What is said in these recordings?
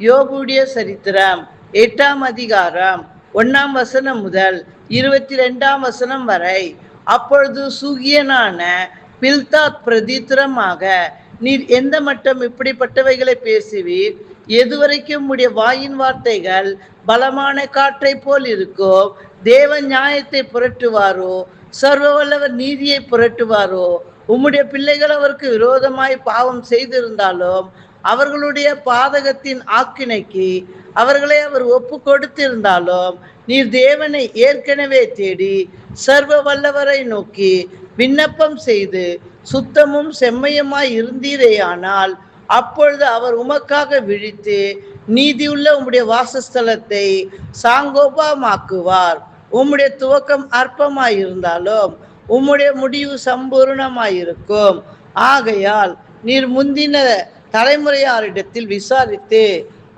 யோபுடைய சரித்திரம் 8ஆம் அதிகாரம் 1ஆம் வசனம் முதல் 22ஆம் வசனம் வரை. அப்பொழுது சூகியனான பில்தாத் பிரதித்திரமாக, நீர் எந்த மட்டும் இப்படிப்பட்டவைகளை பேசுவீர்? எதுவரைக்கும் உம்முடைய வாயின் வார்த்தைகள் பலமான காற்றை போல் இருக்கோ? தேவன் நியாயத்தை புரட்டுவாரோ? சர்வ வல்லவர் நீதியை புரட்டுவாரோ? உம்முடைய பிள்ளைகள் அவருக்கு விரோதமாய் பாவம் செய்திருந்தாலும் அவர்களுடைய பாதகத்தின் ஆக்கினைக்கு அவர்களை அவர் ஒப்பு கொடுத்திருந்தாலும், நீர் தேவனை ஏற்கனவே தேடி சர்வ வல்லவரை நோக்கி விண்ணப்பம் செய்து சுத்தமும் செம்மையுமாய் இருந்தீரேயானால், அப்பொழுது அவர் உமக்காக விழித்து நீதியுள்ள உம்முடைய வாசஸ்தலத்தை சாங்கோபமாக்குவார். உம்முடைய துவக்கம் அற்பமாயிருந்தாலும் உம்முடைய முடிவு சம்பூர்ணமாயிருக்கும். ஆகையால் நீர் முந்தின தலைமுறையாரிடத்தில் விசாரித்து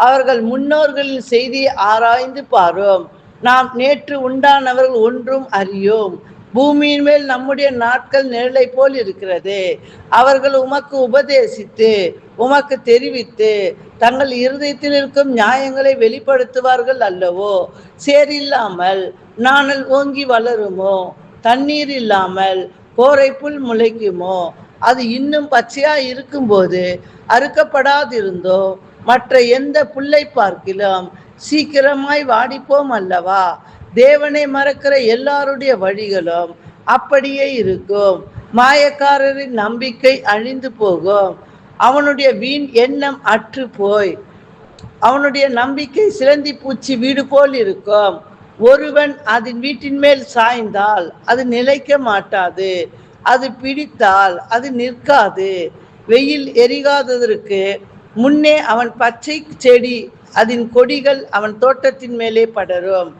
அவர்கள் முன்னோர்களின் செய்தியை ஆராய்ந்து பாரும். நாம் நேற்று உண்டானவர்கள் ஒன்றும் அறியோம். பூமியின் மேல் நம்முடைய நாட்கள் நிழலை போல் இருக்கிறது. அவர்கள் உமக்கு உபதேசித்து உமக்கு தெரிவித்து தங்கள் இருதயத்தில் இருக்கும் நியாயங்களை வெளிப்படுத்துவார்கள் அல்லவோ? சேரில்லாமல் நாணல் ஓங்கி வளருமோ? தண்ணீர் இல்லாமல் கோரை புல் முளைக்குமோ? அது இன்னும் பச்சையா இருக்கும்போது அறுக்கப்படாதிருந்தோ மற்ற எந்த புல்லை பார்க்கிலும் சீக்கிரமாய் வாடிப்போம் அல்லவா? தேவனை மறக்கிற எல்லாருடைய வழிகளும் அப்படியே இருக்கும். மாயக்காரரின் நம்பிக்கை அழிந்து போகும். அவனுடைய வீண் எண்ணம் அற்று போய் அவனுடைய நம்பிக்கை சிலந்தி பூச்சி வீடு போல் இருக்கும். ஒருவன் அதன் வீட்டின் மேல் சாய்ந்தால் அது நிலைக்க மாட்டாது. அது பிடித்தால் அது நிற்காது. வெயில் எரிகாததற்கு முன்னே அவன் பச்சை செடி அதன் கொடிகள் அவன் தோட்டத்தின் மேலே படரும்.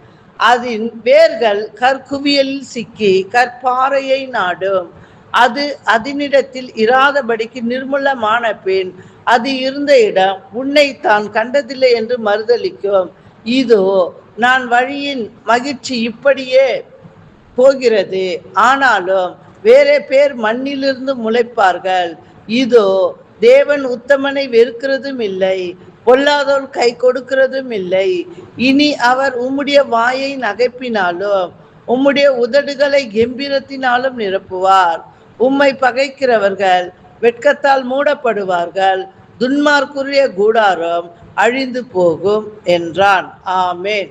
அதன் வேர்கள் கற்குவியலில் சிக்கி கற்பாறையை நாடும். அது அதனிடத்தில் இராதபடிக்கு நிர்மூலமான பின் அது இருந்த இடம் உன்னை தான் கண்டதில்லை என்று மறுதலிக்கும். இதோ நான் வழியின் மகிழ்ச்சி இப்படியே போகிறது, ஆனாலும் வேறே பேர் மண்ணிலிருந்து முளைப்பார்கள். இதோ தேவன் உத்தமனை வெறுக்கிறதும் இல்லை, பொல்லாதோர் கை கொடுக்கிறதும் இல்லை. இனி அவர் உம்முடைய வாயை நகைப்பினாலும் உம்முடைய உதடுகளை கெம்பீரத்தினாலும் நிரப்புவார். உம்மை பகைக்கிறவர்கள் வெட்கத்தால் மூடப்படுவார்கள். துன்மார்க்குரிய கூடாரம் அழிந்து போகும் என்றான். ஆமேன்.